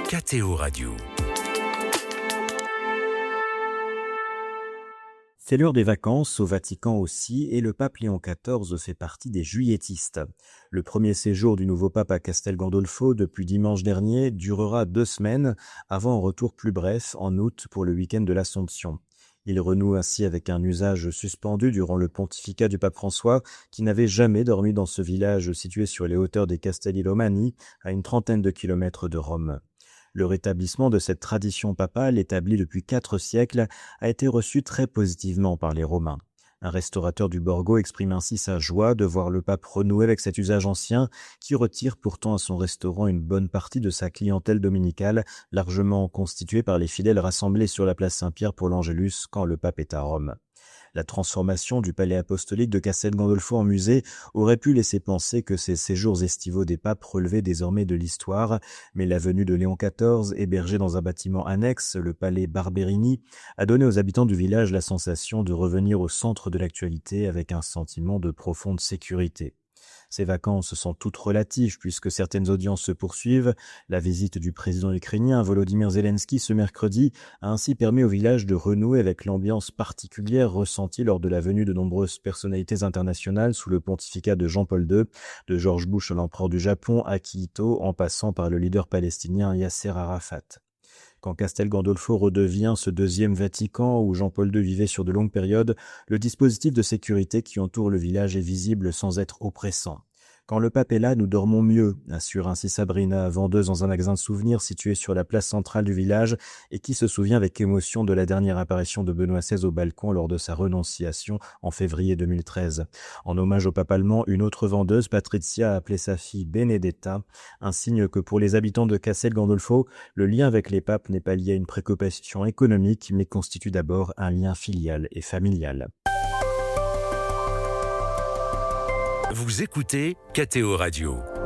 KTO Radio. C'est l'heure des vacances, au Vatican aussi, et le pape Léon XIV fait partie des juilletistes. Le premier séjour du nouveau pape à Castel Gandolfo depuis dimanche dernier durera 2 semaines, avant un retour plus bref en août pour le week-end de l'Assomption. Il renoue ainsi avec un usage suspendu durant le pontificat du pape François, qui n'avait jamais dormi dans ce village situé sur les hauteurs des Castelli Romani, à une trentaine de kilomètres de Rome. Le rétablissement de cette tradition papale, établie depuis 4 siècles, a été reçu très positivement par les Romains. Un restaurateur du Borgo exprime ainsi sa joie de voir le pape renouer avec cet usage ancien qui retire pourtant à son restaurant une bonne partie de sa clientèle dominicale, largement constituée par les fidèles rassemblés sur la place Saint-Pierre pour l'Angélus quand le pape est à Rome. La transformation du palais apostolique de Castel Gandolfo en musée aurait pu laisser penser que ces séjours estivaux des papes relevaient désormais de l'histoire, mais la venue de Léon XIV, hébergé dans un bâtiment annexe, le palais Barberini, a donné aux habitants du village la sensation de revenir au centre de l'actualité avec un sentiment de profonde sécurité. Ces vacances sont toutes relatives puisque certaines audiences se poursuivent. La visite du président ukrainien Volodymyr Zelensky ce mercredi a ainsi permis au village de renouer avec l'ambiance particulière ressentie lors de la venue de nombreuses personnalités internationales sous le pontificat de Jean-Paul II, de George Bush, l'empereur du Japon, Akihito, en passant par le leader palestinien Yasser Arafat. Quand Castel Gandolfo redevient ce deuxième Vatican où Jean-Paul II vivait sur de longues périodes, le dispositif de sécurité qui entoure le village est visible sans être oppressant. Quand le pape est là, nous dormons mieux, assure ainsi Sabrina, vendeuse dans un magasin de souvenirs situé sur la place centrale du village et qui se souvient avec émotion de la dernière apparition de Benoît XVI au balcon lors de sa renonciation en février 2013. En hommage au pape allemand, une autre vendeuse, Patricia, a appelé sa fille Benedetta, un signe que pour les habitants de Castel Gandolfo, le lien avec les papes n'est pas lié à une préoccupation économique, mais constitue d'abord un lien filial et familial. Vous écoutez KTO Radio.